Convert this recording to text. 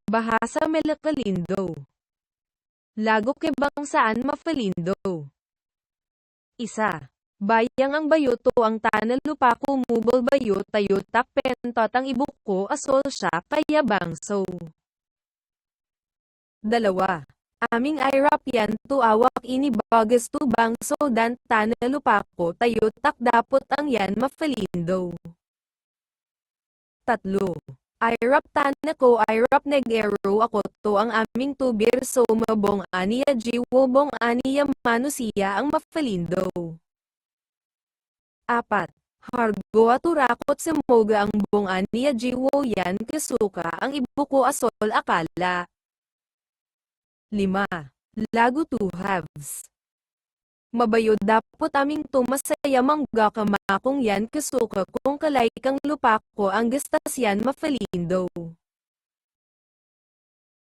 Bahasa Melakalindo. Lago ke bangsaan mafalindo. Isa. Bayang ang bayoto ang tanal lupa kumubol bayot tayo takpentot ang ibuko asol siya kaya bangso. Dalawa. Aming irap yan tu awak ini bagas tu bangso dan tanal lupa ko tayo tak dapot ang yan mafalindo. Tatlo. Irap tana ko irap nag-ero ako to ang aming tubir so mabong aniya jiwo bong aniya manusiya ang mafalindo. Apat. Hargo at urakot sa moga ang bong aniya jiwo yan kasuka ang ibuko asol akala. 5. Lago 2 halves. Mabayo dapot aming tumasaya mangga kamakong yan kasuka kung kalay kang lupa ko ang gastas yan mafalindo.